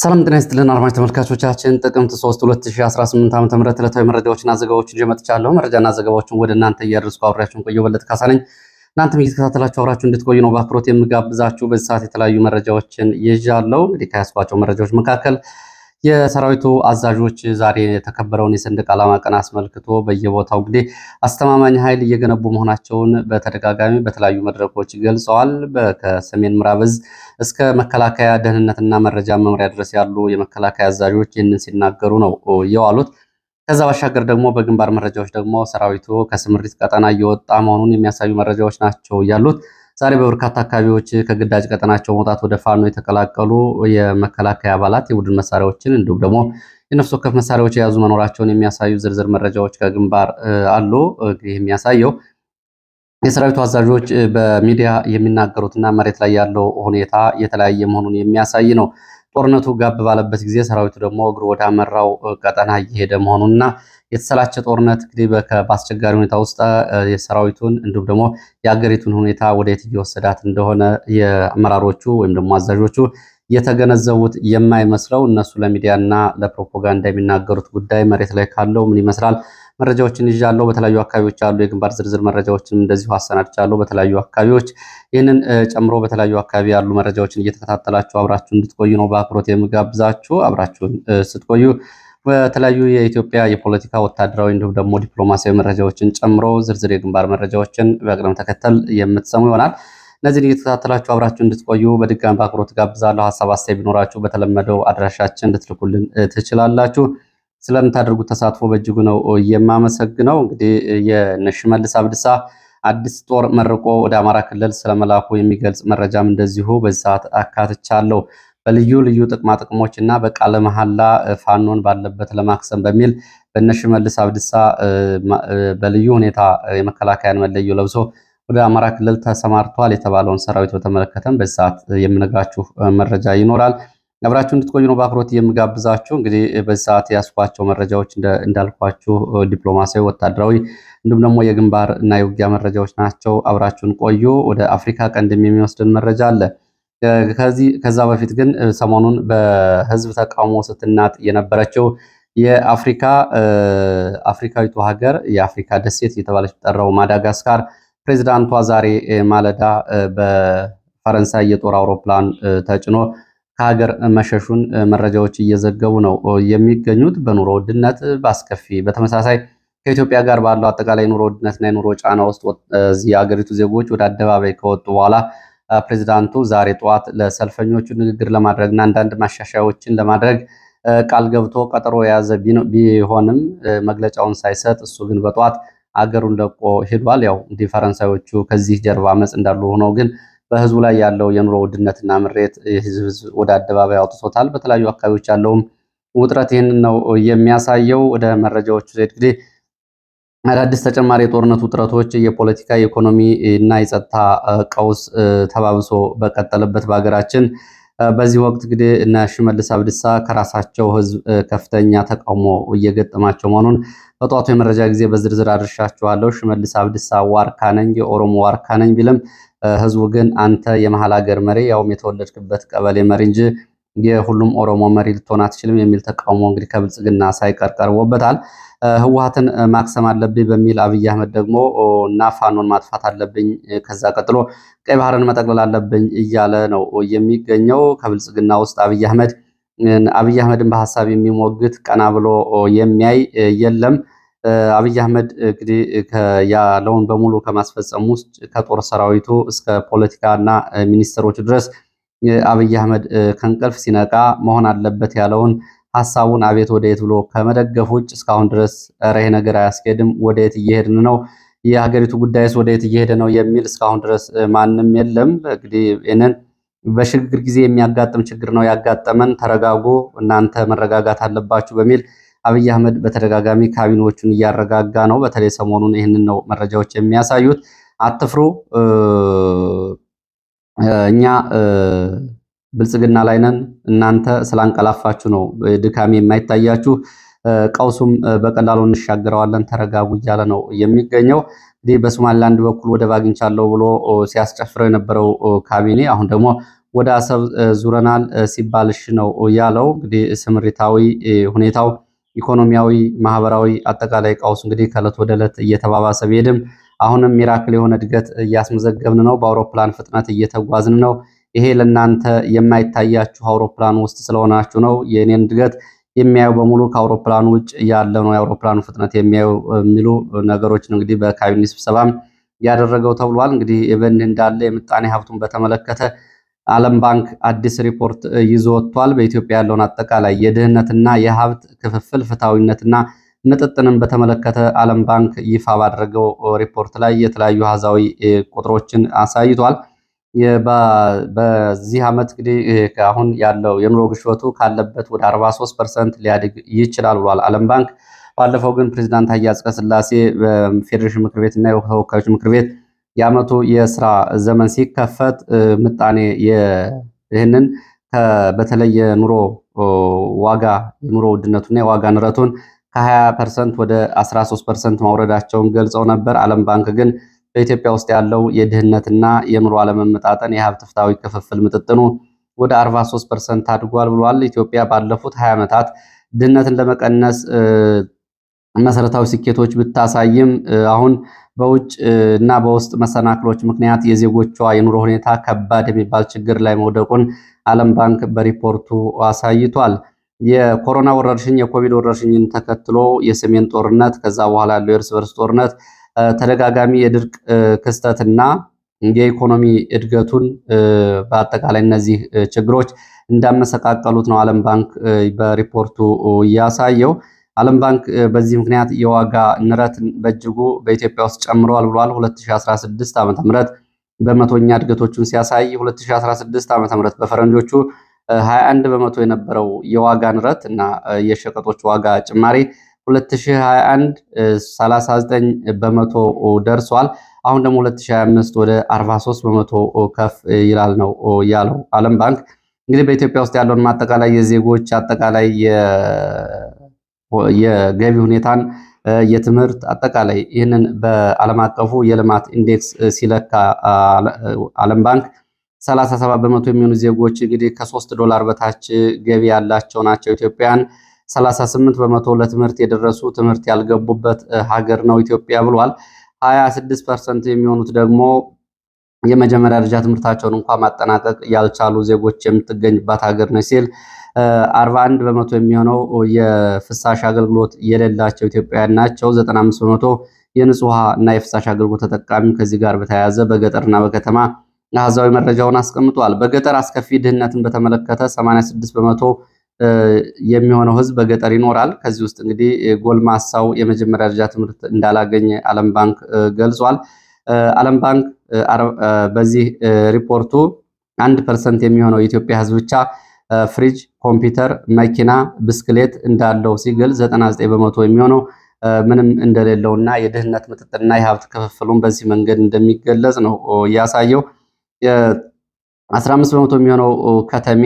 ሰላም ጤና ይስጥልን አድማጭ ተመልካቾቻችን፣ ጥቅምት 3 2018 ዓ.ም ዕለታዊ መረጃዎችና ዘገባዎችን ይዤ መጥቻለሁ። መረጃና ዘገባዎችን ወደ እናንተ እያደረስኩ አብሬያችሁን ቆየሁ። በለጠ ካሳ ነኝ። እናንተም እየተከታተላችሁ አብራችሁ እንድትቆዩ ነው በአክብሮት የምጋብዛችሁ። በዚህ ሰዓት የተለያዩ መረጃዎችን ይዣለሁ። እንግዲህ ከያዝኳቸው መረጃዎች መካከል የሰራዊቱ አዛዦች ዛሬ የተከበረውን የሰንደቅ ዓላማ ቀን አስመልክቶ በየቦታው እንግዲህ አስተማማኝ ኃይል እየገነቡ መሆናቸውን በተደጋጋሚ በተለያዩ መድረኮች ገልጸዋል። ከሰሜን ምዕራብ ዕዝ እስከ መከላከያ ደህንነትና መረጃ መምሪያ ድረስ ያሉ የመከላከያ አዛዦች ይህንን ሲናገሩ ነው የዋሉት። ከዛ ባሻገር ደግሞ በግንባር መረጃዎች ደግሞ ሰራዊቱ ከስምሪት ቀጠና እየወጣ መሆኑን የሚያሳዩ መረጃዎች ናቸው ያሉት። ዛሬ በበርካታ አካባቢዎች ከግዳጅ ቀጠናቸው መውጣት ወደ ፋኖ የተቀላቀሉ የመከላከያ አባላት የቡድን መሳሪያዎችን እንዲሁም ደግሞ የነፍስ ወከፍ መሳሪያዎች የያዙ መኖራቸውን የሚያሳዩ ዝርዝር መረጃዎች ከግንባር አሉ። ይህ የሚያሳየው የሰራዊቱ አዛዦች በሚዲያ የሚናገሩትና መሬት ላይ ያለው ሁኔታ የተለያየ መሆኑን የሚያሳይ ነው። ጦርነቱ ጋብ ባለበት ጊዜ ሰራዊቱ ደግሞ እግሩ ወደ አመራው ቀጠና እየሄደ መሆኑንና የተሰላቸ ጦርነት እንግዲህ በአስቸጋሪ ሁኔታ ውስጥ የሰራዊቱን እንዲሁም ደግሞ የአገሪቱን ሁኔታ ወደየት እየወሰዳት እንደሆነ የአመራሮቹ ወይም ደግሞ አዛዦቹ የተገነዘቡት የማይመስለው እነሱ ለሚዲያና ለፕሮፓጋንዳ የሚናገሩት ጉዳይ መሬት ላይ ካለው ምን ይመስላል? መረጃዎችን ይዣለሁ። በተለያዩ አካባቢዎች ያሉ የግንባር ዝርዝር መረጃዎችን እንደዚሁ አሰናድቻለሁ። በተለያዩ አካባቢዎች ይህንን ጨምሮ በተለያዩ አካባቢ ያሉ መረጃዎችን እየተከታተላችሁ አብራችሁ እንድትቆዩ ነው በአክብሮት የምጋብዛችሁ። አብራችሁን ስትቆዩ በተለያዩ የኢትዮጵያ የፖለቲካ ወታደራዊ እንዲሁም ደግሞ ዲፕሎማሲያዊ መረጃዎችን ጨምሮ ዝርዝር የግንባር መረጃዎችን በቅደም ተከተል የምትሰሙ ይሆናል። እነዚህን እየተከታተላችሁ አብራችሁ እንድትቆዩ በድጋሚ በአክብሮት ጋብዛለሁ። ሀሳብ አስተያየት ቢኖራችሁ በተለመደው አድራሻችን እንድትልኩልን ትችላላችሁ። ስለምታደርጉት ተሳትፎ በእጅጉ ነው የማመሰግነው። እንግዲህ የሽመልስ አብዲሳ አዲስ ጦር መርቆ ወደ አማራ ክልል ስለመላኩ የሚገልጽ መረጃም እንደዚሁ በዚህ ሰዓት አካትቻለሁ። በልዩ ልዩ ጥቅማ ጥቅሞች እና በቃለ መሐላ ፋኖን ባለበት ለማክሰም በሚል በሽመልስ አብዲሳ በልዩ ሁኔታ የመከላከያን መለዮ ለብሶ ወደ አማራ ክልል ተሰማርቷል የተባለውን ሰራዊት በተመለከተም በዚህ ሰዓት የምነግራችሁ መረጃ ይኖራል። አብራችሁ እንድትቆዩ ነው በአክብሮት የምጋብዛችሁ። እንግዲህ በዚህ ሰዓት ያስኳቸው መረጃዎች እንዳልኳችሁ ዲፕሎማሲያዊ፣ ወታደራዊ እንዲሁም ደግሞ የግንባር እና የውጊያ መረጃዎች ናቸው። አብራችሁን ቆዩ። ወደ አፍሪካ ቀንድ የሚወስድን መረጃ አለ። ከዛ በፊት ግን ሰሞኑን በህዝብ ተቃውሞ ስትናጥ የነበረችው አፍሪካዊቱ ሀገር የአፍሪካ ደሴት እየተባለች ጠራው ማዳጋስካር ፕሬዚዳንቷ ዛሬ ማለዳ በፈረንሳይ የጦር አውሮፕላን ተጭኖ ከሀገር መሸሹን መረጃዎች እየዘገቡ ነው የሚገኙት። በኑሮ ውድነት በአስከፊ በተመሳሳይ ከኢትዮጵያ ጋር ባለው አጠቃላይ ኑሮ ውድነትና የኑሮ ጫና ውስጥ የሀገሪቱ ዜጎች ወደ አደባባይ ከወጡ በኋላ ፕሬዚዳንቱ ዛሬ ጠዋት ለሰልፈኞቹ ንግግር ለማድረግና አንዳንድ ማሻሻያዎችን ለማድረግ ቃል ገብቶ ቀጠሮ የያዘ ቢሆንም መግለጫውን ሳይሰጥ እሱ ግን በጠዋት አገሩን ለቆ ሄዷል። ያው እንዲህ ፈረንሳዮቹ ከዚህ ጀርባ አመፅ እንዳሉ ሆነው ግን በህዝቡ ላይ ያለው የኑሮ ውድነትና ምሬት ህዝብ ወደ አደባባይ አውጥቶታል። በተለያዩ አካባቢዎች ያለውም ውጥረት ይህንን ነው የሚያሳየው። ወደ መረጃዎቹ እንግዲህ አዳዲስ ተጨማሪ የጦርነት ውጥረቶች፣ የፖለቲካ የኢኮኖሚ እና የጸጥታ ቀውስ ተባብሶ በቀጠለበት በሀገራችን በዚህ ወቅት እንግዲህ እነ ሽመልስ አብዲሳ ከራሳቸው ህዝብ ከፍተኛ ተቃውሞ እየገጠማቸው መሆኑን በጠዋቱ የመረጃ ጊዜ በዝርዝር አድርሻችኋለሁ። ሽመልስ አብዲሳ ዋርካ ነኝ፣ የኦሮሞ ዋርካ ነኝ ቢልም ህዝቡ ግን አንተ የመሀል ሀገር መሪ ያውም የተወለድክበት ቀበሌ መሪ እንጂ የሁሉም ኦሮሞ መሪ ልትሆን አትችልም የሚል ተቃውሞ እንግዲህ ከብልጽግና ሳይቀር ቀርቦበታል። ህወሓትን ማክሰም አለብኝ በሚል አብይ አህመድ ደግሞ እና ፋኖን ማጥፋት አለብኝ፣ ከዛ ቀጥሎ ቀይ ባህርን መጠቅለል አለብኝ እያለ ነው የሚገኘው። ከብልጽግና ውስጥ አብይ አህመድን በሀሳብ የሚሞግት ቀና ብሎ የሚያይ የለም። አብይ አህመድ እንግዲህ ያለውን በሙሉ ከማስፈጸም ውስጥ ከጦር ሰራዊቱ እስከ ፖለቲካና ሚኒስትሮች ድረስ አብይ አህመድ ከእንቅልፍ ሲነቃ መሆን አለበት ያለውን ሐሳቡን አቤት ወደየት ብሎ ከመደገፍ ውጭ እስካሁን ድረስ ይሄ ነገር አያስኬድም፣ ወደየት እየሄድን ነው፣ የሀገሪቱ ጉዳይስ ወደየት እየሄደ ነው የሚል እስካሁን ድረስ ማንም የለም። እንግዲህ ይህንን በሽግግር ጊዜ የሚያጋጥም ችግር ነው ያጋጠመን፣ ተረጋጉ፣ እናንተ መረጋጋት አለባችሁ በሚል አብይ አህመድ በተደጋጋሚ ካቢኔዎቹን እያረጋጋ ነው። በተለይ ሰሞኑን ይህንን ነው መረጃዎች የሚያሳዩት። አትፍሩ፣ እኛ ብልጽግና ላይ ነን፣ እናንተ ስላንቀላፋችሁ ነው ድካሜ የማይታያችሁ፣ ቀውሱም በቀላሉ እንሻገረዋለን፣ ተረጋጉ እያለ ነው የሚገኘው። እንግዲህ በሶማሊላንድ በኩል ወደብ አግኝቻለሁ ብሎ ሲያስጨፍረው የነበረው ካቢኔ አሁን ደግሞ ወደ አሰብ ዙረናል ሲባል እሺ ነው ያለው። እንግዲህ ስምሪታዊ ሁኔታው ኢኮኖሚያዊ፣ ማህበራዊ አጠቃላይ ቀውስ እንግዲህ ከዕለት ወደ ዕለት እየተባባሰ ቢሄድም አሁንም ሚራክል የሆነ እድገት እያስመዘገብን ነው። በአውሮፕላን ፍጥነት እየተጓዝን ነው። ይሄ ለእናንተ የማይታያችሁ አውሮፕላን ውስጥ ስለሆናችሁ ነው። የእኔን እድገት የሚያዩ በሙሉ ከአውሮፕላኑ ውጭ ያለ ነው የአውሮፕላኑ ፍጥነት የሚያዩ የሚሉ ነገሮችን እንግዲህ በካቢኔ ስብሰባም ያደረገው ተብሏል። እንግዲህ በእንዲህ እንዳለ የምጣኔ ሀብቱን በተመለከተ ዓለም ባንክ አዲስ ሪፖርት ይዞ ወጥቷል። በኢትዮጵያ ያለውን አጠቃላይ የድህነትና የሀብት ክፍፍል ፍትሐዊነትና ምጥጥንን በተመለከተ ዓለም ባንክ ይፋ ባደረገው ሪፖርት ላይ የተለያዩ አሃዛዊ ቁጥሮችን አሳይቷል። በዚህ ዓመት እንግዲህ አሁን ያለው የኑሮ ግሽበቱ ካለበት ወደ 43% ሊያድግ ይችላል ብሏል ዓለም ባንክ። ባለፈው ግን ፕሬዚዳንት ታዬ አጽቀሥላሴ በፌዴሬሽን ምክር ቤት እና የተወካዮች ምክር ቤት የዓመቱ የስራ ዘመን ሲከፈት ምጣኔ ይህንን በተለይ የኑሮ ዋጋ የኑሮ ውድነቱና የዋጋ ንረቱን ከ20% ወደ 13% ማውረዳቸውን ገልጸው ነበር። ዓለም ባንክ ግን በኢትዮጵያ ውስጥ ያለው የድህነትና የኑሮ አለመመጣጠን የሀብት ፍትሃዊ ክፍፍል ምጥጥኑ ወደ 43% አድጓል ብሏል። ኢትዮጵያ ባለፉት 20 ዓመታት ድህነትን ለመቀነስ መሰረታዊ ስኬቶች ብታሳይም አሁን በውጭ እና በውስጥ መሰናክሎች ምክንያት የዜጎቿ የኑሮ ሁኔታ ከባድ የሚባል ችግር ላይ መውደቁን ዓለም ባንክ በሪፖርቱ አሳይቷል። የኮሮና ወረርሽኝ የኮቪድ ወረርሽኝን ተከትሎ የሰሜን ጦርነት ከዛ በኋላ ያለው የእርስ በርስ ጦርነት ተደጋጋሚ የድርቅ ክስተትና የኢኮኖሚ እድገቱን በአጠቃላይ እነዚህ ችግሮች እንዳመሰቃቀሉት ነው ዓለም ባንክ በሪፖርቱ ያሳየው። ዓለም ባንክ በዚህ ምክንያት የዋጋ ንረት በእጅጉ በኢትዮጵያ ውስጥ ጨምረዋል ብሏል። 2016 ዓ.ም በመቶኛ እድገቶቹን ሲያሳይ 2016 ዓ.ም በፈረንጆቹ 21 በመቶ የነበረው የዋጋ ንረት እና የሸቀጦች ዋጋ ጭማሪ 2021 39 በመቶ ደርሷል። አሁን ደግሞ 2025 ወደ 43 በመቶ ከፍ ይላል ነው ያለው ዓለም ባንክ። እንግዲህ በኢትዮጵያ ውስጥ ያለውን አጠቃላይ የዜጎች አጠቃላይ የገቢ ሁኔታን የትምህርት አጠቃላይ ይህንን በዓለም አቀፉ የልማት ኢንዴክስ ሲለካ ዓለም ባንክ 37 በመቶ የሚሆኑ ዜጎች እንግዲህ $3 በታች ገቢ ያላቸው ናቸው ኢትዮጵያን። 38 በመቶ ለትምህርት የደረሱ ትምህርት ያልገቡበት ሀገር ነው ኢትዮጵያ ብሏል። 26% የሚሆኑት ደግሞ የመጀመሪያ ደረጃ ትምህርታቸውን እንኳን ማጠናቀቅ ያልቻሉ ዜጎች የምትገኝባት ሀገር ነች ሲል 41 በመቶ የሚሆነው የፍሳሽ አገልግሎት የሌላቸው ኢትዮጵያውያን ናቸው። 95 በመቶ የንጹህ ውሃ እና የፍሳሽ አገልግሎት ተጠቃሚ ከዚህ ጋር በተያያዘ በገጠርና በከተማ አሃዛዊ መረጃውን አስቀምጧል። በገጠር አስከፊ ድህነትን በተመለከተ 86 በመቶ የሚሆነው ህዝብ በገጠር ይኖራል። ከዚህ ውስጥ እንግዲህ ጎልማሳው የመጀመሪያ ደረጃ ትምህርት እንዳላገኘ ዓለም ባንክ ገልጿል። ዓለም ባንክ በዚህ ሪፖርቱ 1% የሚሆነው የኢትዮጵያ ህዝብ ብቻ ፍሪጅ፣ ኮምፒውተር፣ መኪና፣ ብስክሌት እንዳለው ሲገልጽ 99 በመቶ የሚሆነው ምንም እንደሌለውና የድህነት ምጥጥና የሀብት ክፍፍሉን በዚህ መንገድ እንደሚገለጽ ነው ያሳየው። 15 በመቶ የሚሆነው ከተሜ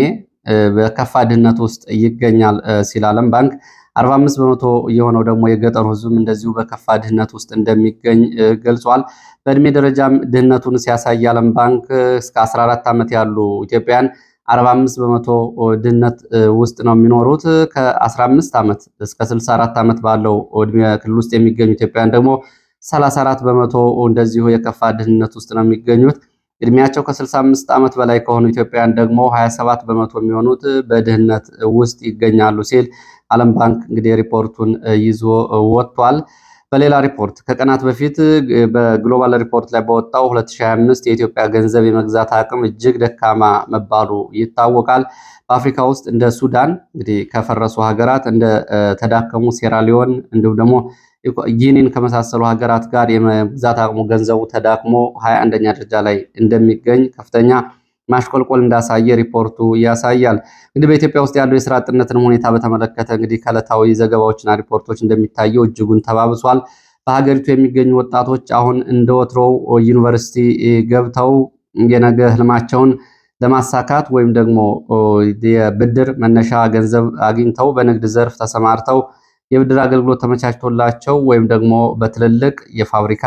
በከፋ ድህነት ውስጥ ይገኛል ሲል ዓለም ባንክ 45 በመቶ የሆነው ደግሞ የገጠሩ ህዝብም እንደዚሁ በከፋ ድህነት ውስጥ እንደሚገኝ ገልጿል። በእድሜ ደረጃም ድህነቱን ሲያሳይ ዓለም ባንክ እስከ 14 ዓመት ያሉ ኢትዮጵያን 45 በመቶ ድህነት ውስጥ ነው የሚኖሩት። ከ15 ዓመት እስከ 64 ዓመት ባለው እድሜ ክልል ውስጥ የሚገኙ ኢትዮጵያን ደግሞ 34 በመቶ እንደዚሁ የከፋ ድህነት ውስጥ ነው የሚገኙት። እድሜያቸው ከ65 ዓመት በላይ ከሆኑ ኢትዮጵያውያን ደግሞ 27 በመቶ የሚሆኑት በድህነት ውስጥ ይገኛሉ ሲል ዓለም ባንክ እንግዲህ ሪፖርቱን ይዞ ወጥቷል። በሌላ ሪፖርት ከቀናት በፊት በግሎባል ሪፖርት ላይ በወጣው 2025 የኢትዮጵያ ገንዘብ የመግዛት አቅም እጅግ ደካማ መባሉ ይታወቃል። በአፍሪካ ውስጥ እንደ ሱዳን እንግዲህ ከፈረሱ ሀገራት እንደ ተዳከሙ ሴራሊዮን እንዲሁም ደግሞ ጊኒን ከመሳሰሉ ሀገራት ጋር የመግዛት አቅሙ ገንዘቡ ተዳክሞ 21ኛ ደረጃ ላይ እንደሚገኝ ከፍተኛ ማሽቆልቆል እንዳሳየ ሪፖርቱ ያሳያል። እንግዲህ በኢትዮጵያ ውስጥ ያለው የስራ አጥነትን ሁኔታ በተመለከተ እንግዲህ ከዕለታዊ ዘገባዎችና ሪፖርቶች እንደሚታየው እጅጉን ተባብሷል። በሀገሪቱ የሚገኙ ወጣቶች አሁን እንደ ወትሮው ዩኒቨርሲቲ ገብተው የነገ ህልማቸውን ለማሳካት ወይም ደግሞ የብድር መነሻ ገንዘብ አግኝተው በንግድ ዘርፍ ተሰማርተው የብድር አገልግሎት ተመቻችቶላቸው ወይም ደግሞ በትልልቅ የፋብሪካ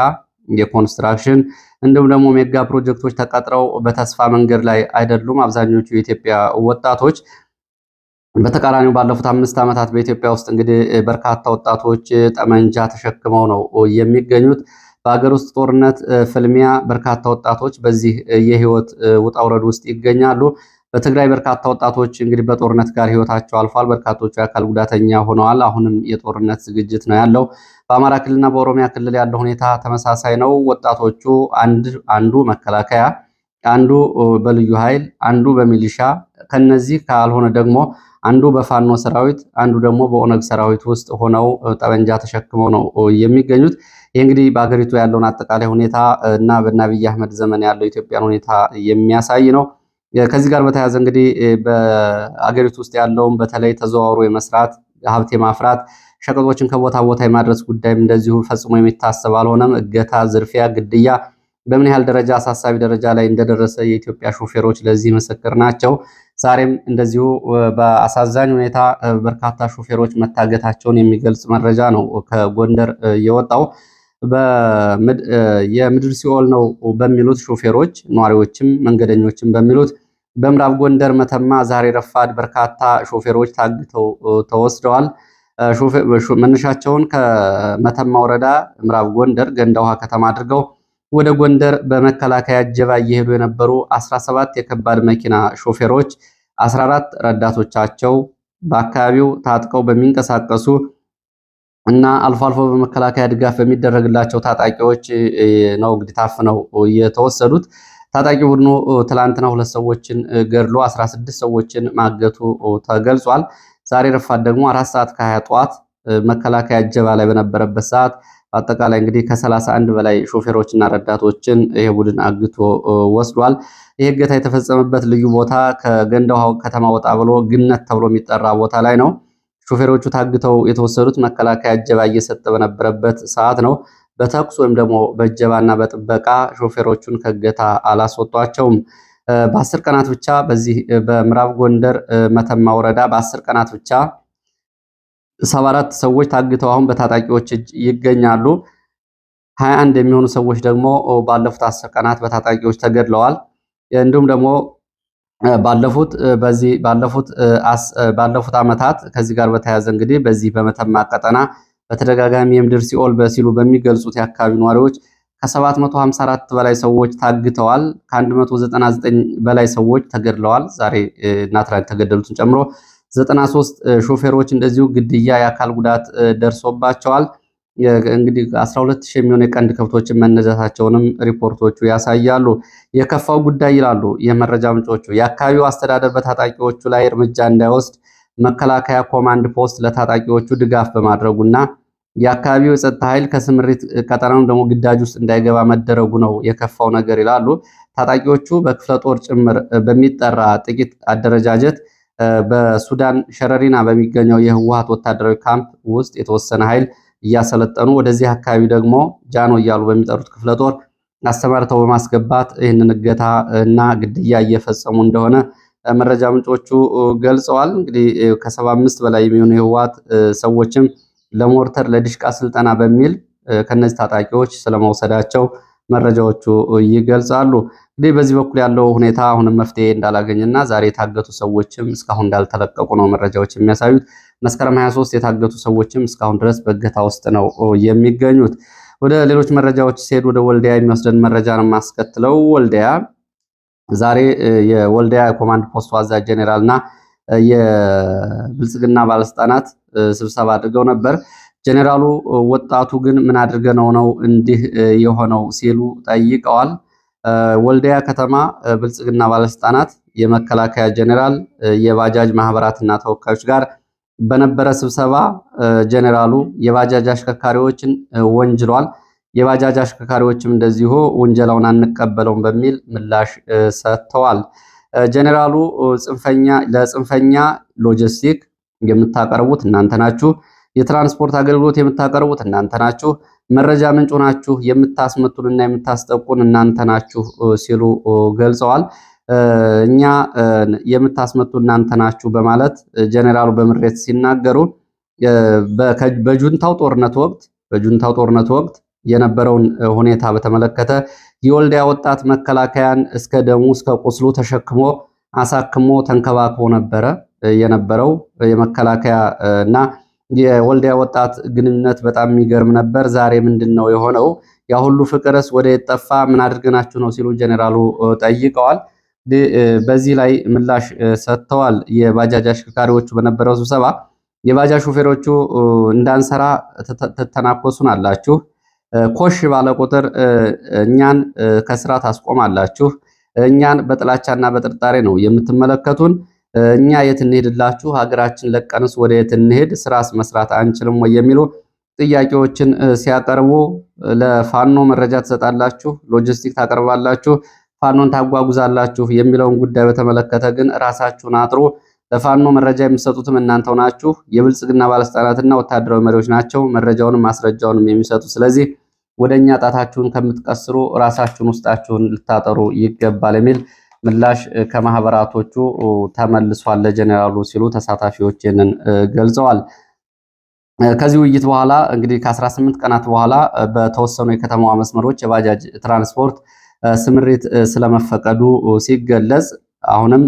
የኮንስትራክሽን እንዲሁም ደግሞ ሜጋ ፕሮጀክቶች ተቀጥረው በተስፋ መንገድ ላይ አይደሉም አብዛኞቹ የኢትዮጵያ ወጣቶች። በተቃራኒው ባለፉት 5 ዓመታት በኢትዮጵያ ውስጥ እንግዲህ በርካታ ወጣቶች ጠመንጃ ተሸክመው ነው የሚገኙት። በሀገር ውስጥ ጦርነት ፍልሚያ በርካታ ወጣቶች በዚህ የህይወት ውጣ ውረድ ውስጥ ይገኛሉ። በትግራይ በርካታ ወጣቶች እንግዲህ በጦርነት ጋር ህይወታቸው አልፏል። በርካቶቹ የአካል ጉዳተኛ ሆነዋል። አሁንም የጦርነት ዝግጅት ነው ያለው። በአማራ ክልልና በኦሮሚያ ክልል ያለው ሁኔታ ተመሳሳይ ነው። ወጣቶቹ አንዱ መከላከያ፣ አንዱ በልዩ ኃይል፣ አንዱ በሚሊሻ ከነዚህ ካልሆነ ደግሞ አንዱ በፋኖ ሰራዊት፣ አንዱ ደግሞ በኦነግ ሰራዊት ውስጥ ሆነው ጠመንጃ ተሸክመው ነው የሚገኙት። ይህ እንግዲህ በሀገሪቱ ያለውን አጠቃላይ ሁኔታ እና በአብይ አህመድ ዘመን ያለው የኢትዮጵያን ሁኔታ የሚያሳይ ነው። ከዚህ ጋር በተያያዘ እንግዲህ በአገሪቱ ውስጥ ያለውን በተለይ ተዘዋውሮ የመስራት ሀብት የማፍራት ሸቀጦችን ከቦታ ቦታ የማድረስ ጉዳይም እንደዚሁ ፈጽሞ የሚታሰብ አልሆነም። እገታ፣ ዝርፊያ፣ ግድያ በምን ያህል ደረጃ አሳሳቢ ደረጃ ላይ እንደደረሰ የኢትዮጵያ ሾፌሮች ለዚህ ምስክር ናቸው። ዛሬም እንደዚሁ በአሳዛኝ ሁኔታ በርካታ ሾፌሮች መታገታቸውን የሚገልጽ መረጃ ነው ከጎንደር የወጣው። የምድር ሲኦል ነው በሚሉት ሾፌሮች ነዋሪዎችም መንገደኞችም በሚሉት በምዕራብ ጎንደር መተማ ዛሬ ረፋድ በርካታ ሾፌሮች ታግተው ተወስደዋል። መነሻቸውን ከመተማ ወረዳ ምዕራብ ጎንደር ገንዳ ውሃ ከተማ አድርገው ወደ ጎንደር በመከላከያ እጀባ እየሄዱ የነበሩ 17 የከባድ መኪና ሾፌሮች 14 ረዳቶቻቸው በአካባቢው ታጥቀው በሚንቀሳቀሱ እና አልፎ አልፎ በመከላከያ ድጋፍ በሚደረግላቸው ታጣቂዎች ነው እንግዲህ ታፍነው የተወሰዱት። ታጣቂ ቡድኑ ትላንትና 2 ሰዎችን ገድሎ 16 ሰዎችን ማገቱ ተገልጿል። ዛሬ ረፋድ ደግሞ 4 ሰዓት ከ20 ጠዋት መከላከያ እጀባ ላይ በነበረበት ሰዓት አጠቃላይ እንግዲህ ከ31 በላይ ሾፌሮችና ረዳቶችን ይሄ ቡድን አግቶ ወስዷል። ይህ እገታ የተፈጸመበት ልዩ ቦታ ከገንዳ ውሃ ከተማ ወጣ ብሎ ግነት ተብሎ የሚጠራ ቦታ ላይ ነው። ሾፌሮቹ ታግተው የተወሰዱት መከላከያ እጀባ እየሰጠ በነበረበት ሰዓት ነው። በተኩስ ወይም ደግሞ በእጀባና በጥበቃ ሾፌሮቹን ከእገታ አላስወጧቸውም። በ10 ቀናት ብቻ በዚህ በምዕራብ ጎንደር መተማ ወረዳ በ10 ቀናት ብቻ 74 ሰዎች ታግተው አሁን በታጣቂዎች እጅ ይገኛሉ። 21 የሚሆኑ ሰዎች ደግሞ ባለፉት 10 ቀናት በታጣቂዎች ተገድለዋል። እንዲሁም ደግሞ ባለፉት ዓመታት ከዚህ ጋር በተያያዘ እንግዲህ በዚህ በመተማ ቀጠና በተደጋጋሚ የምድር ሲኦል በሲሉ በሚገልጹት የአካባቢ ነዋሪዎች ከ754 በላይ ሰዎች ታግተዋል። ከ199 በላይ ሰዎች ተገድለዋል። ዛሬ እና ትናንት የተገደሉትን ጨምሮ 93 ሾፌሮች እንደዚሁ ግድያ፣ የአካል ጉዳት ደርሶባቸዋል። እንግዲህ 12000 የሚሆኑ የቀንድ ከብቶችን መነዛታቸውንም ሪፖርቶቹ ያሳያሉ። የከፋው ጉዳይ ይላሉ የመረጃ ምንጮቹ የአካባቢው አስተዳደር በታጣቂዎቹ ላይ እርምጃ እንዳይወስድ መከላከያ ኮማንድ ፖስት ለታጣቂዎቹ ድጋፍ በማድረጉና የአካባቢው የጸጥታ ኃይል ከስምሪት ቀጠናው ደግሞ ግዳጅ ውስጥ እንዳይገባ መደረጉ ነው የከፋው ነገር ይላሉ። ታጣቂዎቹ በክፍለ ጦር ጭምር በሚጠራ ጥቂት አደረጃጀት በሱዳን ሸረሪና በሚገኘው የህወሓት ወታደራዊ ካምፕ ውስጥ የተወሰነ ኃይል እያሰለጠኑ ወደዚህ አካባቢ ደግሞ ጃኖ እያሉ በሚጠሩት ክፍለ ጦር አሰማርተው በማስገባት ይህንን እገታ እና ግድያ እየፈጸሙ እንደሆነ መረጃ ምንጮቹ ገልጸዋል። እንግዲህ ከ75 በላይ የሚሆኑ የህወሓት ሰዎችም ለሞርተር ለዲሽቃ ስልጠና በሚል ከነዚህ ታጣቂዎች ስለመውሰዳቸው መረጃዎቹ ይገልጻሉ። እንግዲህ በዚህ በኩል ያለው ሁኔታ አሁንም መፍትሄ እንዳላገኘና ዛሬ የታገቱ ሰዎችም እስካሁን እንዳልተለቀቁ ነው መረጃዎች የሚያሳዩት። መስከረም 23 የታገቱ ሰዎችም እስካሁን ድረስ በእገታ ውስጥ ነው የሚገኙት። ወደ ሌሎች መረጃዎች ሲሄድ ወደ ወልዲያ የሚወስደን መረጃ ነው የማስከትለው። ወልዲያ ዛሬ የወልዲያ ኮማንድ ፖስቱ አዛዥ ጄኔራል እና የብልጽግና ባለስልጣናት ስብሰባ አድርገው ነበር። ጄኔራሉ ወጣቱ ግን ምን አድርገነው ነው እንዲህ የሆነው ሲሉ ጠይቀዋል። ወልዲያ ከተማ ብልጽግና ባለስልጣናት፣ የመከላከያ ጄኔራል፣ የባጃጅ ማህበራትና ተወካዮች ጋር በነበረ ስብሰባ ጄኔራሉ የባጃጅ አሽከርካሪዎችን ወንጅሏል። የባጃጅ አሽከርካሪዎችም እንደዚሁ ውንጀላውን አንቀበለውም በሚል ምላሽ ሰጥተዋል። ጄኔራሉ ለጽንፈኛ ሎጂስቲክ የምታቀርቡት እናንተ ናችሁ፣ የትራንስፖርት አገልግሎት የምታቀርቡት እናንተ ናችሁ፣ መረጃ ምንጭ ናችሁ፣ የምታስመቱንና የምታስጠቁን እናንተ ናችሁ ሲሉ ገልጸዋል። እኛ የምታስመቱ እናንተ ናችሁ በማለት ጄኔራሉ በምሬት ሲናገሩ በጁንታው ጦርነት ወቅት የነበረውን ሁኔታ በተመለከተ የወልዲያ ወጣት መከላከያን እስከ ደሙ እስከ ቁስሉ ተሸክሞ አሳክሞ ተንከባክቦ ነበረ የነበረው የመከላከያ እና የወልዲያ ወጣት ግንኙነት በጣም የሚገርም ነበር። ዛሬ ምንድን ነው የሆነው? ያ ሁሉ ፍቅርስ ወደ የጠፋ ምን አድርገናችሁ ነው ሲሉ ጀኔራሉ ጠይቀዋል። በዚህ ላይ ምላሽ ሰጥተዋል። የባጃጅ አሽከርካሪዎቹ በነበረው ስብሰባ የባጃጅ ሾፌሮቹ እንዳንሰራ ትተናኮሱን አላችሁ፣ ኮሽ ባለ ቁጥር እኛን ከስራ ታስቆማላችሁ፣ እኛን በጥላቻና በጥርጣሬ ነው የምትመለከቱን፣ እኛ የት እንሄድላችሁ? ሀገራችን ለቀንስ ወደ የት እንሄድ? ስራስ መስራት አንችልም ወይ? የሚሉ ጥያቄዎችን ሲያቀርቡ ለፋኖ መረጃ ትሰጣላችሁ፣ ሎጂስቲክ ታቀርባላችሁ፣ ፋኖን ታጓጉዛላችሁ የሚለውን ጉዳይ በተመለከተ ግን ራሳችሁን አጥሩ። ለፋኖ መረጃ የምትሰጡትም እናንተው ናችሁ። የብልጽግና ባለስልጣናትና ወታደራዊ መሪዎች ናቸው መረጃውንም ማስረጃውንም የሚሰጡ። ስለዚህ ወደኛ ጣታችሁን ከምትቀስሩ ራሳችሁን ውስጣችሁን ልታጠሩ ይገባል የሚል ምላሽ ከማህበራቶቹ ተመልሷል ለጀኔራሉ ሲሉ ተሳታፊዎች ይህንን ገልጸዋል። ከዚህ ውይይት በኋላ እንግዲህ ከ18 ቀናት በኋላ በተወሰኑ የከተማዋ መስመሮች የባጃጅ ትራንስፖርት ስምሪት ስለመፈቀዱ ሲገለጽ አሁንም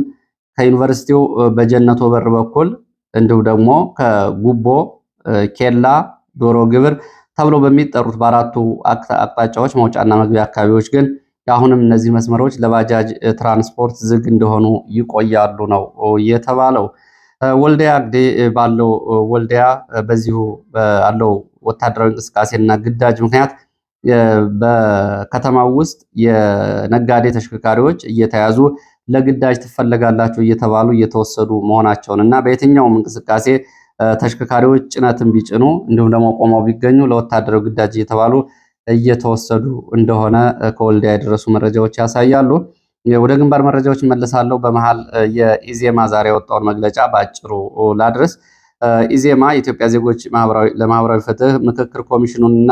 ከዩኒቨርሲቲው በጀነቶ በር በኩል እንዲሁም ደግሞ ከጉቦ ኬላ፣ ዶሮ ግብር ተብሎ በሚጠሩት በአራቱ አቅጣጫዎች መውጫና መግቢያ አካባቢዎች ግን አሁንም እነዚህ መስመሮች ለባጃጅ ትራንስፖርት ዝግ እንደሆኑ ይቆያሉ ነው የተባለው። ወልዲያ እንግዲህ ባለው ወልዲያ በዚሁ ባለው ወታደራዊ እንቅስቃሴና ግዳጅ ምክንያት በከተማው ውስጥ የነጋዴ ተሽከርካሪዎች እየተያዙ ለግዳጅ ትፈለጋላችሁ እየተባሉ እየተወሰዱ መሆናቸውን እና በየትኛውም እንቅስቃሴ ተሽከርካሪዎች ጭነትን ቢጭኑ እንዲሁም ደግሞ ቆመው ቢገኙ ለወታደራዊ ግዳጅ እየተባሉ እየተወሰዱ እንደሆነ ከወልዲያ የደረሱ መረጃዎች ያሳያሉ። ወደ ግንባር መረጃዎች መለሳለሁ። በመሃል የኢዜማ ዛሬ ያወጣውን መግለጫ በአጭሩ ላድረስ። ኢዜማ የኢትዮጵያ ዜጎች ለማህበራዊ ፍትህ ምክክር ኮሚሽኑንና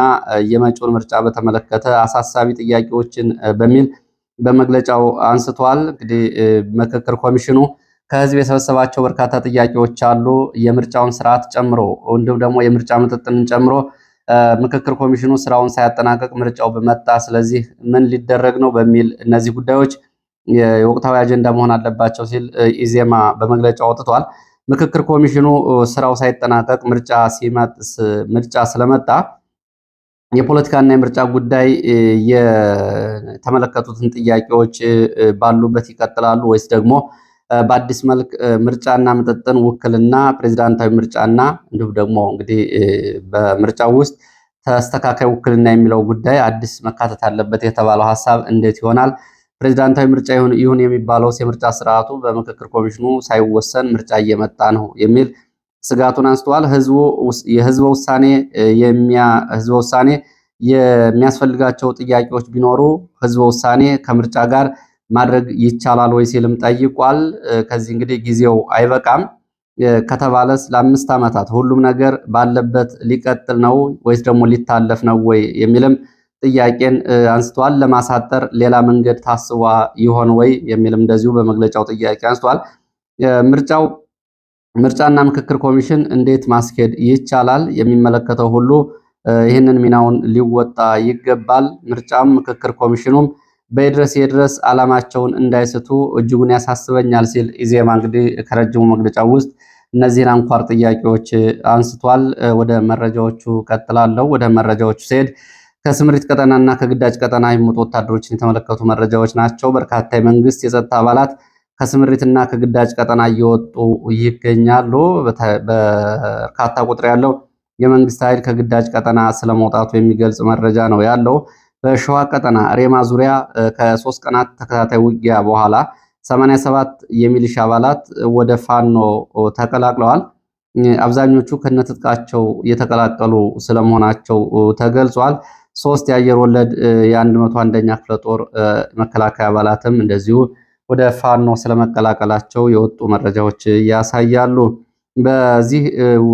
የመጪውን ምርጫ በተመለከተ አሳሳቢ ጥያቄዎችን በሚል በመግለጫው አንስቷል። እንግዲህ ምክክር ኮሚሽኑ ከህዝብ የሰበሰባቸው በርካታ ጥያቄዎች አሉ። የምርጫውን ስርዓት ጨምሮ እንዲሁም ደግሞ የምርጫ ምጥጥንን ጨምሮ ምክክር ኮሚሽኑ ስራውን ሳያጠናቀቅ ምርጫው በመጣ ስለዚህ ምን ሊደረግ ነው በሚል እነዚህ ጉዳዮች የወቅታዊ አጀንዳ መሆን አለባቸው ሲል ኢዜማ በመግለጫው አውጥቷል። ምክክር ኮሚሽኑ ስራው ሳይጠናቀቅ ምርጫ ስለመጣ የፖለቲካና የምርጫ ጉዳይ የተመለከቱትን ጥያቄዎች ባሉበት ይቀጥላሉ ወይስ ደግሞ በአዲስ መልክ ምርጫና ምጥጥን፣ ውክልና፣ ፕሬዚዳንታዊ ምርጫና እንዲሁም ደግሞ እንግዲህ በምርጫው ውስጥ ተስተካካይ ውክልና የሚለው ጉዳይ አዲስ መካተት አለበት የተባለው ሀሳብ እንዴት ይሆናል? ፕሬዚዳንታዊ ምርጫ ይሁን የሚባለው የምርጫ ስርዓቱ በምክክር ኮሚሽኑ ሳይወሰን ምርጫ እየመጣ ነው የሚል ስጋቱን አንስተዋል። የህዝበ ውሳኔ የሚያስፈልጋቸው ጥያቄዎች ቢኖሩ ህዝበ ውሳኔ ከምርጫ ጋር ማድረግ ይቻላል ወይ ሲልም ጠይቋል። ከዚህ እንግዲህ ጊዜው አይበቃም ከተባለስ ለ5 ዓመታት ሁሉም ነገር ባለበት ሊቀጥል ነው ወይስ ደግሞ ሊታለፍ ነው ወይ የሚልም ጥያቄን አንስተዋል። ለማሳጠር ሌላ መንገድ ታስቧ ይሆን ወይ የሚልም እንደዚሁ በመግለጫው ጥያቄ አንስተዋል። ምርጫና ምክክር ኮሚሽን እንዴት ማስኬድ ይቻላል? የሚመለከተው ሁሉ ይህንን ሚናውን ሊወጣ ይገባል። ምርጫም ምክክር ኮሚሽኑም በድረስ ዓላማቸውን እንዳይስቱ እጅጉን ያሳስበኛል ሲል ኢዜማ እንግዲህ ከረጅሙ መግለጫው ውስጥ እነዚህን አንኳር ጥያቄዎች አንስቷል። ወደ መረጃዎቹ ቀጥላለሁ። ወደ መረጃዎቹ ሲሄድ ከስምሪት ቀጠናና ከግዳጅ ቀጠና የሚመጡ ወታደሮችን የተመለከቱ መረጃዎች ናቸው። በርካታ የመንግስት የጸጥታ አባላት ከስምሪትና ከግዳጅ ቀጠና እየወጡ ይገኛሉ። በርካታ ቁጥር ያለው የመንግስት ኃይል ከግዳጅ ቀጠና ስለመውጣቱ የሚገልጽ መረጃ ነው ያለው። በሸዋ ቀጠና ሬማ ዙሪያ ከ3 ቀናት ተከታታይ ውጊያ በኋላ 87 የሚሊሻ አባላት ወደ ፋኖ ተቀላቅለዋል። አብዛኞቹ ከነትጥቃቸው የተቀላቀሉ ስለመሆናቸው ተገልጿል። 3 የአየር ወለድ የ101ኛ ክፍለ ጦር መከላከያ አባላትም እንደዚሁ ወደ ፋኖ ስለመቀላቀላቸው የወጡ መረጃዎች ያሳያሉ። በዚህ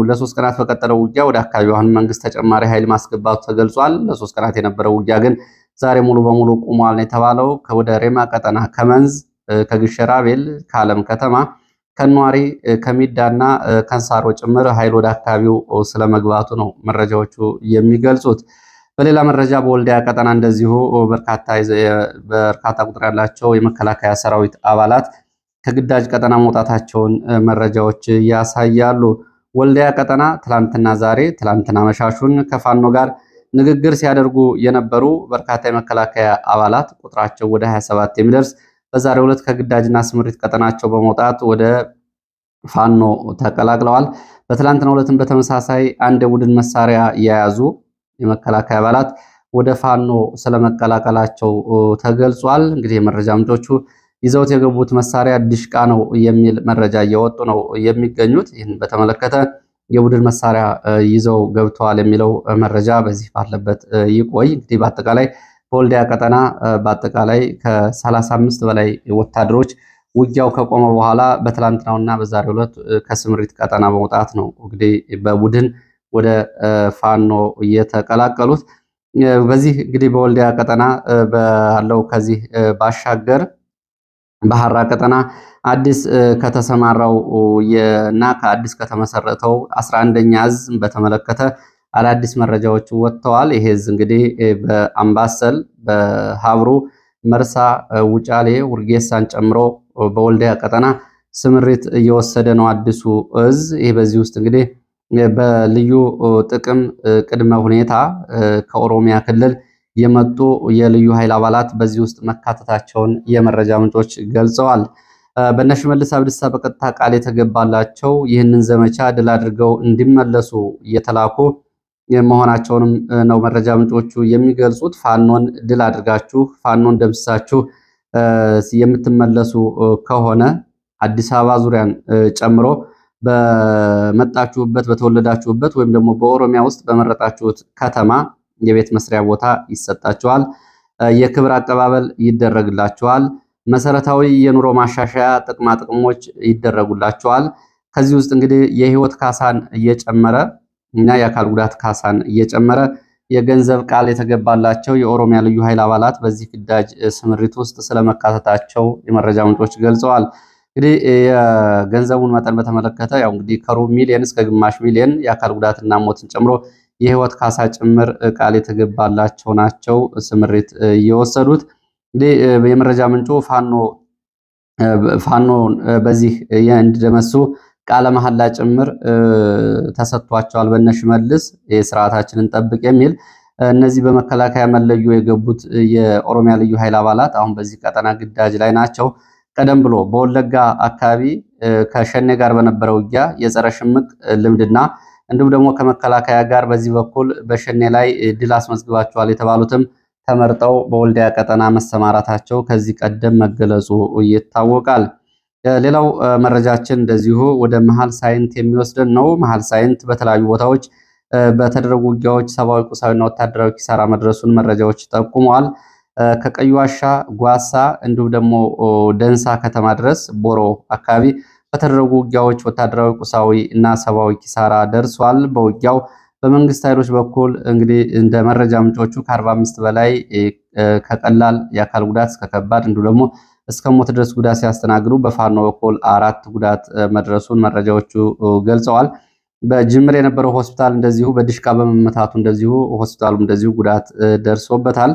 ለ3 ቀናት በቀጠለው ውጊያ ወደ አካባቢው አሁን መንግስት ተጨማሪ ኃይል ማስገባቱ ተገልጿል። ለ3 ቀናት የነበረው ውጊያ ግን ዛሬ ሙሉ በሙሉ ቆሟል ነው የተባለው። ወደ ሬማ ቀጠና ከመንዝ፣ ከግሸራቤል፣ ከአለም ከተማ፣ ከኗሪ፣ ከሚዳና ከንሳሮ ጭምር ኃይል ወደ አካባቢው ስለመግባቱ ነው መረጃዎቹ የሚገልጹት። በሌላ መረጃ በወልዲያ ቀጠና እንደዚሁ በርካታ ቁጥር ያላቸው የመከላከያ ሰራዊት አባላት ከግዳጅ ቀጠና መውጣታቸውን መረጃዎች ያሳያሉ። ወልዲያ ቀጠና ትላንትና መሻሹን ከፋኖ ጋር ንግግር ሲያደርጉ የነበሩ በርካታ የመከላከያ አባላት ቁጥራቸው ወደ 27 የሚደርስ በዛሬው ዕለት ከግዳጅና ስምሪት ቀጠናቸው በመውጣት ወደ ፋኖ ተቀላቅለዋል። በትላንትናው ዕለትም በተመሳሳይ አንድ የቡድን መሳሪያ የያዙ የመከላከያ አባላት ወደ ፋኖ ስለመቀላቀላቸው ተገልጿል። እንግዲህ የመረጃ ምንጮቹ ይዘውት የገቡት መሳሪያ ዲሽቃ ነው የሚል መረጃ እየወጡ ነው የሚገኙት። ይህን በተመለከተ የቡድን መሳሪያ ይዘው ገብተዋል የሚለው መረጃ በዚህ ባለበት ይቆይ። እንግዲህ በአጠቃላይ በወልዲያ ቀጠና በአጠቃላይ ከ35 በላይ ወታደሮች ውጊያው ከቆመ በኋላ በትላንትናውና በዛሬው ዕለት ከስምሪት ቀጠና በመውጣት ነው እንግዲህ በቡድን ወደ ፋኖ እየተቀላቀሉት። በዚህ እንግዲህ በወልዲያ ቀጠና ባለው ከዚህ ባሻገር በሐራ ቀጠና አዲስ ከተሰማራው እና ከአዲስ ከተመሰረተው 11ኛ እዝ በተመለከተ አዳዲስ መረጃዎች ወጥተዋል። ይሄ እዝ እንግዲህ በአምባሰል፣ በሀብሩ፣ መርሳ፣ ውጫሌ፣ ውርጌሳን ጨምሮ በወልዲያ ቀጠና ስምሪት እየወሰደ ነው አዲሱ እዝ። ይህ በዚህ ውስጥ እንግዲህ በልዩ ጥቅም ቅድመ ሁኔታ ከኦሮሚያ ክልል የመጡ የልዩ ኃይል አባላት በዚህ ውስጥ መካተታቸውን የመረጃ ምንጮች ገልጸዋል። በሽመልስ አብዲሳ በቀጥታ ቃል የተገባላቸው ይህንን ዘመቻ ድል አድርገው እንዲመለሱ እየተላኩ መሆናቸውንም ነው መረጃ ምንጮቹ የሚገልጹት። ፋኖን ድል አድርጋችሁ ፋኖን ደምስሳችሁ የምትመለሱ ከሆነ አዲስ አበባ ዙሪያን ጨምሮ በመጣችሁበት በተወለዳችሁበት ወይም ደግሞ በኦሮሚያ ውስጥ በመረጣችሁት ከተማ የቤት መስሪያ ቦታ ይሰጣችኋል። የክብር አቀባበል ይደረግላችኋል። መሰረታዊ የኑሮ ማሻሻያ ጥቅማ ጥቅሞች ይደረጉላችኋል። ከዚህ ውስጥ እንግዲህ የህይወት ካሳን እየጨመረ እና የአካል ጉዳት ካሳን እየጨመረ የገንዘብ ቃል የተገባላቸው የኦሮሚያ ልዩ ኃይል አባላት በዚህ ግዳጅ ስምሪት ውስጥ ስለመካተታቸው የመረጃ ምንጮች ገልጸዋል። እንግዲህ የገንዘቡን መጠን በተመለከተ ያው እንግዲህ ከሩብ ሚሊዮን እስከ ግማሽ ሚሊዮን የአካል ጉዳትና ሞትን ጨምሮ የህይወት ካሳ ጭምር ቃል የተገባላቸው ናቸው ስምሪት እየወሰዱት። እንግዲህ የመረጃ ምንጩ ፋኖ በዚህ እንዲደመሱ ቃለ መሐላ ጭምር ተሰጥቷቸዋል። በሽመልስ የስርዓታችንን ጠብቅ የሚል እነዚህ በመከላከያ መለዮ የገቡት የኦሮሚያ ልዩ ኃይል አባላት አሁን በዚህ ቀጠና ግዳጅ ላይ ናቸው። ቀደም ብሎ በወለጋ አካባቢ ከሸኔ ጋር በነበረው ውጊያ የጸረ ሽምቅ ልምድና እንዲሁም ደግሞ ከመከላከያ ጋር በዚህ በኩል በሸኔ ላይ ድል አስመዝግባቸዋል የተባሉትም ተመርጠው በወልዲያ ቀጠና መሰማራታቸው ከዚህ ቀደም መገለጹ ይታወቃል። ሌላው መረጃችን እንደዚሁ ወደ መሃል ሳይንት የሚወስደን ነው። መሃል ሳይንት በተለያዩ ቦታዎች በተደረጉ ውጊያዎች ሰብአዊ፣ ቁሳዊና ወታደራዊ ኪሳራ መድረሱን መረጃዎች ጠቁመዋል። ከቀይ ዋሻ፣ ጓሳ እንዲሁም ደግሞ ደንሳ ከተማ ድረስ ቦሮ አካባቢ በተደረጉ ውጊያዎች ወታደራዊ፣ ቁሳዊ እና ሰብአዊ ኪሳራ ደርሷል። በውጊያው በመንግስት ኃይሎች በኩል እንግዲህ እንደ መረጃ ምንጮቹ ከ45 በላይ ከቀላል የአካል ጉዳት እስከ ከባድ እንዲሁም ደግሞ እስከ ሞት ድረስ ጉዳት ሲያስተናግዱ በፋኖ በኩል 4 ጉዳት መድረሱን መረጃዎቹ ገልጸዋል። በጅምር የነበረው ሆስፒታል እንደዚሁ በድሽቃ በመመታቱ እንደዚሁ ሆስፒታሉም እንደዚሁ ጉዳት ደርሶበታል።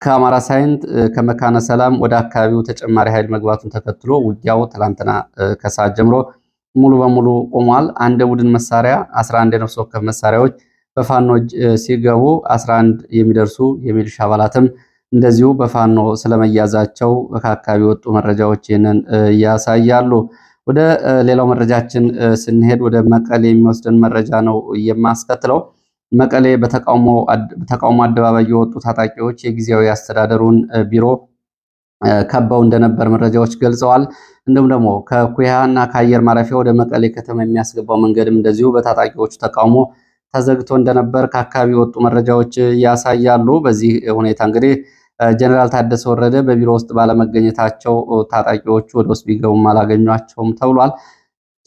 ከአማራ ሳይንት ከመካነ ሰላም ወደ አካባቢው ተጨማሪ ኃይል መግባቱን ተከትሎ ውጊያው ትላንትና ከሰዓት ጀምሮ ሙሉ በሙሉ ቆሟል። አንድ ቡድን መሳሪያ 11 የነፍስ ወከፍ መሳሪያዎች በፋኖ ሲገቡ 11 የሚደርሱ የሚሊሻ አባላትም እንደዚሁ በፋኖ ስለመያዛቸው ከአካባቢ ወጡ መረጃዎች ይህንን ያሳያሉ። ወደ ሌላው መረጃችን ስንሄድ ወደ መቀሌ የሚወስደን መረጃ ነው የማስከትለው። መቀሌ በተቃውሞ አደባባይ የወጡ ታጣቂዎች የጊዜያዊ አስተዳደሩን ቢሮ ከበው እንደነበር መረጃዎች ገልጸዋል። እንዲሁም ደግሞ ከኩያ እና ከአየር ማረፊያ ወደ መቀሌ ከተማ የሚያስገባው መንገድም እንደዚሁ በታጣቂዎቹ ተቃውሞ ተዘግቶ እንደነበር ከአካባቢ የወጡ መረጃዎች ያሳያሉ። በዚህ ሁኔታ እንግዲህ ጀነራል ታደሰ ወረደ በቢሮ ውስጥ ባለመገኘታቸው ታጣቂዎቹ ወደ ውስጥ ቢገቡም አላገኟቸውም ተብሏል።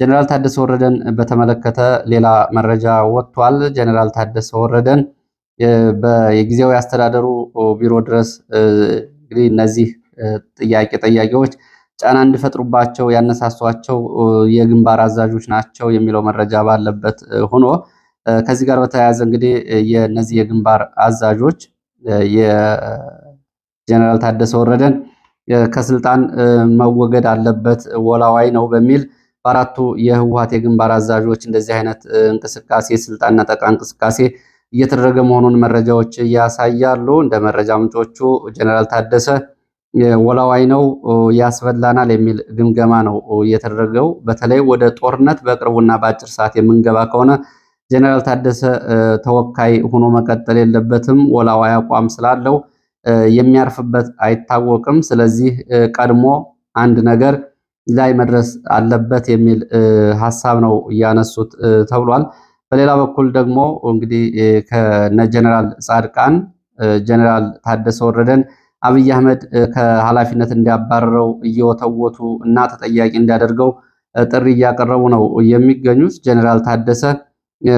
ጀነራል ታደሰ ወረደን በተመለከተ ሌላ መረጃ ወጥቷል። ጀነራል ታደሰ ወረደን የጊዜያዊ አስተዳደሩ ቢሮ ድረስ እንግዲህ እነዚህ ጥያቄ ጠያቂዎች ጫና እንዲፈጥሩባቸው ያነሳሷቸው የግንባር አዛዦች ናቸው የሚለው መረጃ ባለበት ሆኖ ከዚህ ጋር በተያያዘ እንግዲህ የነዚህ የግንባር አዛዦች የጀነራል ታደሰ ወረደን ከስልጣን መወገድ አለበት ወላዋይ ነው በሚል በአራቱ የህወሓት የግንባር አዛዦች እንደዚህ አይነት እንቅስቃሴ ስልጣን ነጠቃ እንቅስቃሴ እየተደረገ መሆኑን መረጃዎች ያሳያሉ። እንደ መረጃ ምንጮቹ ጀነራል ታደሰ ወላዋይ ነው ያስበላናል የሚል ግምገማ ነው እየተደረገው። በተለይ ወደ ጦርነት በቅርቡና በአጭር ሰዓት የምንገባ ከሆነ ጀነራል ታደሰ ተወካይ ሆኖ መቀጠል የለበትም። ወላዋይ አቋም ስላለው የሚያርፍበት አይታወቅም። ስለዚህ ቀድሞ አንድ ነገር ላይ መድረስ አለበት የሚል ሐሳብ ነው እያነሱት ተብሏል። በሌላ በኩል ደግሞ እንግዲህ ከነ ጀነራል ጻድቃን ጀነራል ታደሰ ወረደን አብይ አህመድ ከኃላፊነት እንዲያባረረው እየወተወቱ እና ተጠያቂ እንዲያደርገው ጥሪ እያቀረቡ ነው የሚገኙት። ጀነራል ታደሰ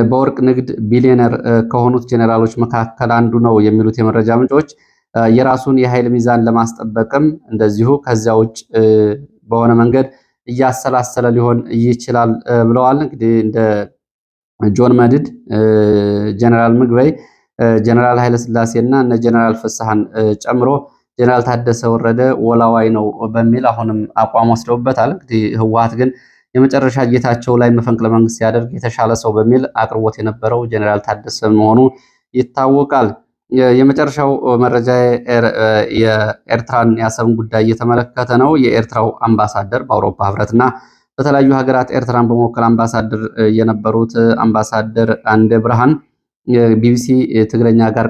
በወርቅ ንግድ ቢሊዮነር ከሆኑት ጀነራሎች መካከል አንዱ ነው የሚሉት የመረጃ ምንጮች የራሱን የኃይል ሚዛን ለማስጠበቅም እንደዚሁ ከዚያ ውጭ በሆነ መንገድ እያሰላሰለ ሊሆን ይችላል ብለዋል። እንግዲህ እንደ ጆን መድድ፣ ጀነራል ምግበይ፣ ጀነራል ኃይለስላሴ እና እነ ጀነራል ፍስሐን ጨምሮ ጀነራል ታደሰ ወረደ ወላዋይ ነው በሚል አሁንም አቋም ወስደውበታል። እንግዲህ ህወሓት ግን የመጨረሻ ጌታቸው ላይ መፈንቅለ መንግስት ሲያደርግ የተሻለ ሰው በሚል አቅርቦት የነበረው ጀነራል ታደሰ መሆኑ ይታወቃል። የመጨረሻው መረጃ የኤርትራን የአሰብን ጉዳይ እየተመለከተ ነው። የኤርትራው አምባሳደር በአውሮፓ ህብረትና በተለያዩ ሀገራት ኤርትራን በመወከል አምባሳደር የነበሩት አምባሳደር አንደ ብርሃን ቢቢሲ ትግረኛ ጋር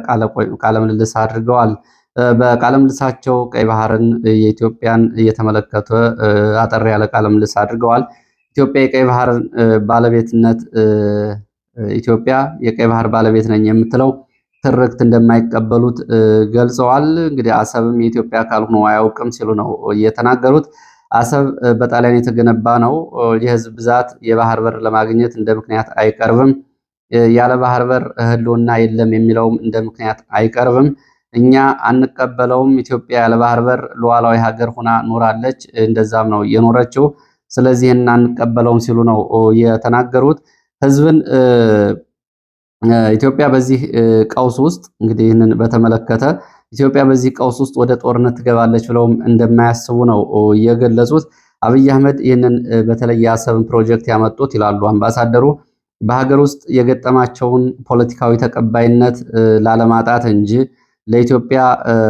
ቃለ ምልልስ አድርገዋል። በቃለ ምልልሳቸው ቀይ ባህርን የኢትዮጵያን እየተመለከተ አጠር ያለ ቃለ ምልልስ አድርገዋል። ኢትዮጵያ የቀይ ባህር ባለቤትነት ኢትዮጵያ የቀይ ባህር ባለቤት ነኝ የምትለው ትርክት እንደማይቀበሉት ገልጸዋል። እንግዲህ አሰብም የኢትዮጵያ አካል ሆኖ አያውቅም ሲሉ ነው የተናገሩት። አሰብ በጣሊያን የተገነባ ነው። የህዝብ ብዛት የባህር በር ለማግኘት እንደ ምክንያት አይቀርብም። ያለ ባህር በር ህልውና የለም የሚለውም እንደ ምክንያት አይቀርብም። እኛ አንቀበለውም። ኢትዮጵያ ያለ ባህር በር ሉዓላዊ ሀገር ሆና ኖራለች፣ እንደዛም ነው የኖረችው። ስለዚህ አንቀበለውም ሲሉ ነው የተናገሩት። ህዝብን ኢትዮጵያ በዚህ ቀውስ ውስጥ እንግዲህ ይህንን በተመለከተ ኢትዮጵያ በዚህ ቀውስ ውስጥ ወደ ጦርነት ትገባለች ብለውም እንደማያስቡ ነው የገለጹት። አብይ አህመድ ይህንን በተለይ የአሰብን ፕሮጀክት ያመጡት ይላሉ አምባሳደሩ በሀገር ውስጥ የገጠማቸውን ፖለቲካዊ ተቀባይነት ላለማጣት እንጂ ለኢትዮጵያ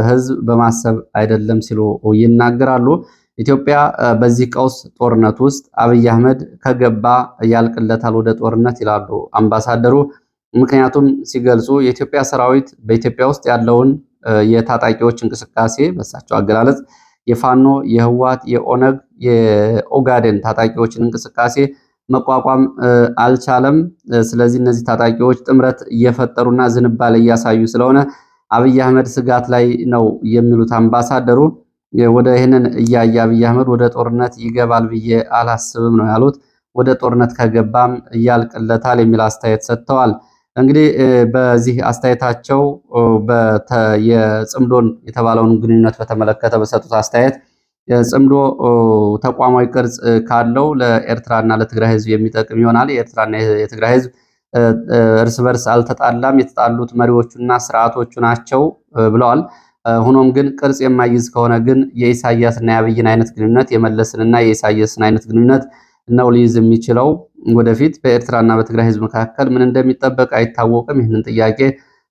ህዝብ በማሰብ አይደለም ሲሉ ይናገራሉ። ኢትዮጵያ በዚህ ቀውስ ጦርነት ውስጥ አብይ አህመድ ከገባ ያልቅለታል ወደ ጦርነት ይላሉ አምባሳደሩ። ምክንያቱም ሲገልጹ የኢትዮጵያ ሰራዊት በኢትዮጵያ ውስጥ ያለውን የታጣቂዎች እንቅስቃሴ በሳቸው አገላለጽ የፋኖ፣ የህወሓት፣ የኦነግ፣ የኦጋዴን ታጣቂዎችን እንቅስቃሴ መቋቋም አልቻለም። ስለዚህ እነዚህ ታጣቂዎች ጥምረት እየፈጠሩና ዝንባሌ እያሳዩ ስለሆነ አብይ አህመድ ስጋት ላይ ነው የሚሉት አምባሳደሩ ወደ ይህንን እያየ አብይ አህመድ ወደ ጦርነት ይገባል ብዬ አላስብም ነው ያሉት። ወደ ጦርነት ከገባም እያልቅለታል የሚል አስተያየት ሰጥተዋል። እንግዲህ በዚህ አስተያየታቸው የጽምዶን የተባለውን ግንኙነት በተመለከተ በሰጡት አስተያየት ጽምዶ ተቋማዊ ቅርጽ ካለው ለኤርትራና ለትግራይ ህዝብ የሚጠቅም ይሆናል። የኤርትራና የትግራይ ህዝብ እርስ በርስ አልተጣላም፣ የተጣሉት መሪዎቹና ስርዓቶቹ ናቸው ብለዋል። ሆኖም ግን ቅርጽ የማይይዝ ከሆነ ግን የኢሳያስና የአብይን አይነት ግንኙነት የመለስንና የኢሳያስን አይነት ግንኙነት ነው ሊይዝ የሚችለው። ወደፊት በኤርትራና በትግራይ ህዝብ መካከል ምን እንደሚጠበቅ አይታወቅም። ይህንን ጥያቄ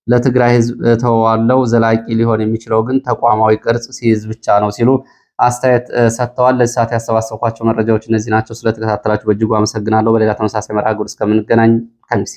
ለትግራይ ህዝብ ተወዋለው። ዘላቂ ሊሆን የሚችለው ግን ተቋማዊ ቅርጽ ሲይዝ ብቻ ነው ሲሉ አስተያየት ሰጥተዋል። ለዚህ ሰዓት ያሰባሰብኳቸው መረጃዎች እነዚህ ናቸው። ስለተከታተላችሁ በእጅጉ አመሰግናለሁ። በሌላ ተመሳሳይ መርሃ ግብር እስከምንገናኝ ከሚስ